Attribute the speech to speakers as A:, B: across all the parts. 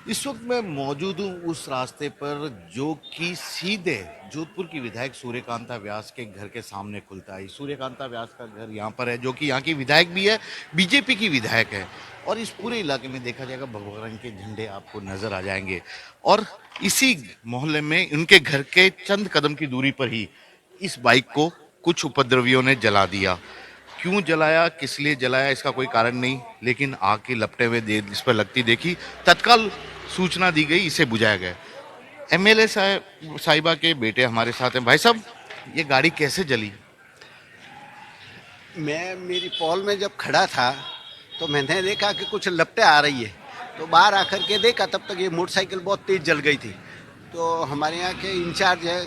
A: इस वक्त मैं मौजूद हूँ उस रास्ते पर जो कि सीधे जोधपुर की विधायक सूर्यकांता व्यास के घर के सामने खुलता है। सूर्यकांता व्यास का घर यहाँ पर है, जो कि यहाँ की विधायक भी है, बीजेपी की विधायक है। और इस पूरे इलाके में देखा जाएगा भगवा रंग के झंडे आपको नजर आ जाएंगे। और इसी मोहल्ले में उनके घर के चंद कदम की दूरी पर ही इस बाइक को कुछ उपद्रवियों ने जला दिया। क्यों जलाया, किस लिए जलाया, इसका कोई कारण नहीं, लेकिन आग की लपटे हुए इस पर लगती देखी, तत्काल सूचना दी गई, इसे बुझाया गया। एमएलए साहिबा के बेटे हमारे साथ हैं। भाई साहब, ये गाड़ी कैसे जली?
B: मैं मेरी पॉल में जब खड़ा था तो मैंने देखा कि कुछ लपटें आ रही है, तो बाहर आकर के देखा, तब तक ये मोटरसाइकिल बहुत तेज जल गई थी। तो हमारे यहाँ के इंचार्ज हैं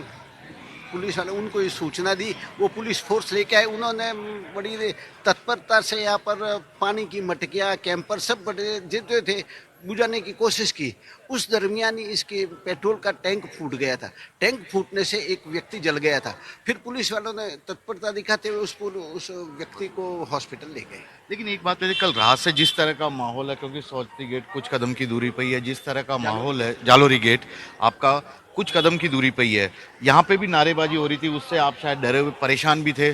B: पुलिस वाले, उनको ये सूचना दी, वो पुलिस फोर्स लेके आए। उन्होंने बड़ी तत्परता से यहाँ पर पानी की मटकियाँ, कैंपर सब बड़े जितने थे बुझाने की कोशिश की। उस दरमियान ही इसके पेट्रोल का टैंक फूट गया था। टैंक फूटने से एक व्यक्ति जल गया था। फिर पुलिस वालों ने तत्परता दिखाते हुए उस व्यक्ति को हॉस्पिटल ले गए।
A: लेकिन एक बात है, कल रात से जिस तरह का माहौल है, क्योंकि सौचती गेट कुछ कदम की दूरी पर ही है, जिस तरह का माहौल है, जालोरी गेट आपका कुछ कदम की दूरी पर ही है, यहाँ पे भी नारेबाजी हो रही थी, उससे आप शायद डरे हुए परेशान भी थे,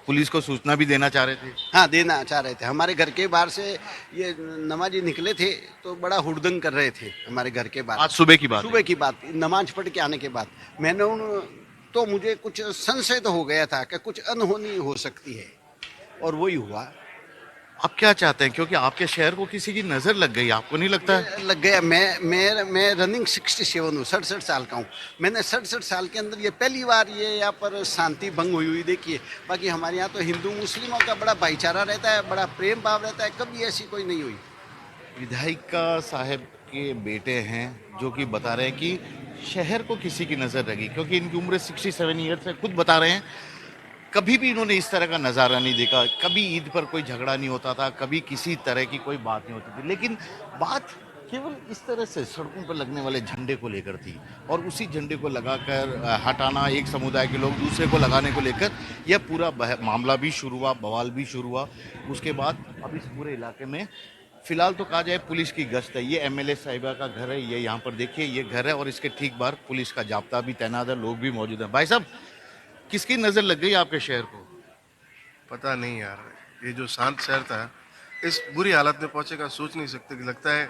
A: पुलिस को सूचना भी देना चाह रहे थे।
B: हाँ, देना चाह रहे थे। हमारे घर के बाहर से ये नमाजी निकले थे तो बड़ा हुड़दंग कर रहे थे हमारे घर के बाहर।
A: आज सुबह की बात है।
B: सुबह की बात, नमाज पढ़ के आने के बाद मैंने तो मुझे कुछ संशय तो हो गया था कि कुछ अनहोनी हो सकती है, और वही हुआ।
A: आप क्या चाहते हैं, क्योंकि आपके शहर को किसी की नजर लग गई, आपको नहीं लगता है?
B: लग गया। मैं रनिंग 67 हूँ, 67 साल का हूँ। मैंने 67 साल के अंदर ये पहली बार ये यहाँ पर शांति भंग हुई हुई देखी है। बाकी हमारे यहाँ तो हिंदू मुस्लिमों का बड़ा भाईचारा रहता है, बड़ा प्रेम भाव रहता है, कभी ऐसी कोई नहीं हुई।
A: विधायिका साहब के बेटे हैं जो कि बता रहे हैं कि शहर को किसी की नजर लगी, क्योंकि इनकी उम्र 67 ईयर्स है। खुद बता रहे हैं कभी भी इन्होंने इस तरह का नज़ारा नहीं देखा, कभी ईद पर कोई झगड़ा नहीं होता था, कभी किसी तरह की कोई बात नहीं होती थी, लेकिन बात केवल इस तरह से सड़कों पर लगने वाले झंडे को लेकर थी। और उसी झंडे को लगाकर हटाना, एक समुदाय के लोग दूसरे को लगाने को लेकर यह पूरा मामला भी शुरू हुआ, बवाल भी शुरू हुआ। उसके बाद अब इस पूरे इलाके में फिलहाल तो कहा जाए पुलिस की गश्त है। ये एमएलए साहिबा का घर है, ये यहाँ पर देखिए, ये घर है और इसके ठीक बाहर पुलिस का जाब्ता भी तैनात है, लोग भी मौजूद हैं। भाई साहब, किसकी नजर लग गई आपके शहर को?
C: पता नहीं यार, ये जो शांत शहर था इस बुरी हालत में पहुंचेगा सोच नहीं सकते। कि लगता है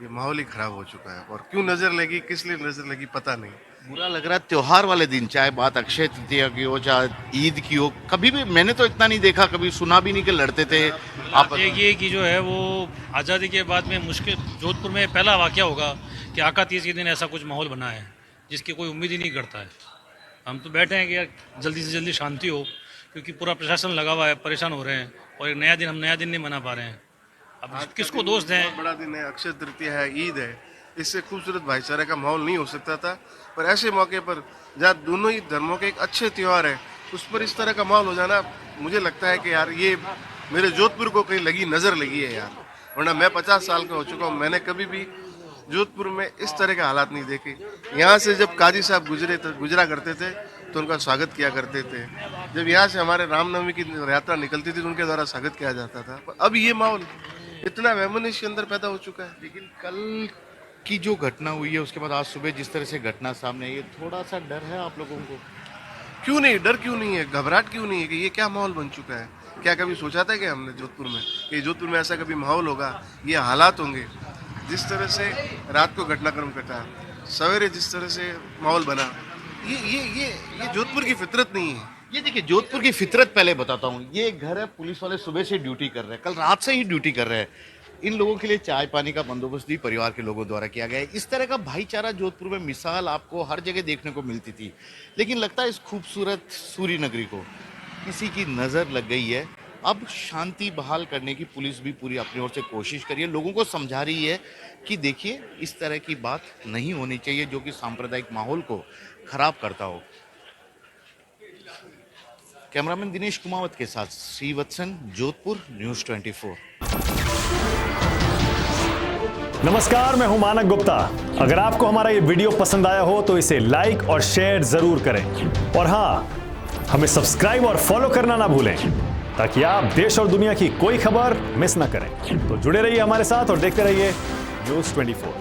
C: ये माहौल ही खराब हो चुका है, और क्यों नजर लगी, किस लिए नजर लगी, पता नहीं।
A: बुरा लग रहा है त्योहार वाले दिन, चाहे बात अक्षय तृतीया की हो, चाहे ईद की हो, कभी भी मैंने तो इतना नहीं देखा, कभी सुना भी नहीं कि लड़ते थे। आप
D: ये कि जो है वो आज़ादी के बाद में मुश्किल जोधपुर में पहला वाकया होगा कि आका तीज के दिन ऐसा कुछ माहौल बना है जिसकी कोई उम्मीद ही नहीं करता है। हम तो बैठे हैं कि यार जल्दी से जल्दी शांति हो, क्योंकि पूरा प्रशासन लगा हुआ है, परेशान हो रहे हैं, और एक नया दिन हम नया दिन नहीं मना पा रहे हैं। अब किसको दोष दें?
C: बहुत बड़ा दिन है, अक्षय तृतीया है, ईद है, इससे खूबसूरत भाईचारे का माहौल नहीं हो सकता था। पर ऐसे मौके पर जहाँ दोनों ही धर्मों के एक अच्छे त्यौहार है, उस पर इस तरह का माहौल हो जाना, मुझे लगता है कि यार ये मेरे जोधपुर को कहीं नजर लगी है यार। वरना मैं 50 साल का हो चुका हूँ, मैंने कभी भी जोधपुर में इस तरह के हालात नहीं देखे। यहाँ से जब काजी साहब गुजरा करते थे तो उनका स्वागत किया करते थे। जब यहाँ से हमारे रामनवमी की यात्रा निकलती थी तो उनके द्वारा स्वागत किया जाता था। पर अब ये माहौल इतना वैमनस्य अंदर पैदा हो चुका है।
A: लेकिन कल की जो घटना हुई है, उसके बाद आज सुबह जिस तरह से घटना सामने आई है, थोड़ा सा डर है आप लोगों को?
C: क्यों नहीं, डर क्यों नहीं है, घबराहट क्यों नहीं है कि ये क्या माहौल बन चुका है? क्या कभी सोचा था कि हमने जोधपुर में कि जोधपुर में ऐसा कभी माहौल होगा, ये हालात होंगे? जिस तरह से रात को घटनाक्रम घटा, सवेरे जिस तरह से माहौल बना, ये जोधपुर की फितरत नहीं है।
A: ये देखिए, जोधपुर की फितरत पहले बताता हूँ। ये एक घर है, पुलिस वाले सुबह से ड्यूटी कर रहे हैं, कल रात से ही ड्यूटी कर रहे हैं। इन लोगों के लिए चाय पानी का बंदोबस्त भी परिवार के लोगों द्वारा किया गया है। इस तरह का भाईचारा जोधपुर में मिसाल आपको हर जगह देखने को मिलती थी, लेकिन लगता है इस खूबसूरत सूरी नगरी को किसी की नज़र लग गई है। अब शांति बहाल करने की पुलिस भी पूरी अपनी ओर से कोशिश करी है, लोगों को समझा रही है कि देखिए इस तरह की बात नहीं होनी चाहिए जो कि सांप्रदायिक माहौल को खराब करता हो। कैमरामैन दिनेश कुमावत के साथ श्रीवत्सन, जोधपुर, न्यूज़ 24।
E: नमस्कार, मैं हूं मानक गुप्ता। अगर आपको हमारा ये वीडियो पसंद आया हो तो इसे लाइक और शेयर जरूर करें, और हाँ, हमें सब्सक्राइब और फॉलो करना ना भूलें ताकि आप देश और दुनिया की कोई खबर मिस ना करें। तो जुड़े रहिए हमारे साथ और देखते रहिए न्यूज़ 24।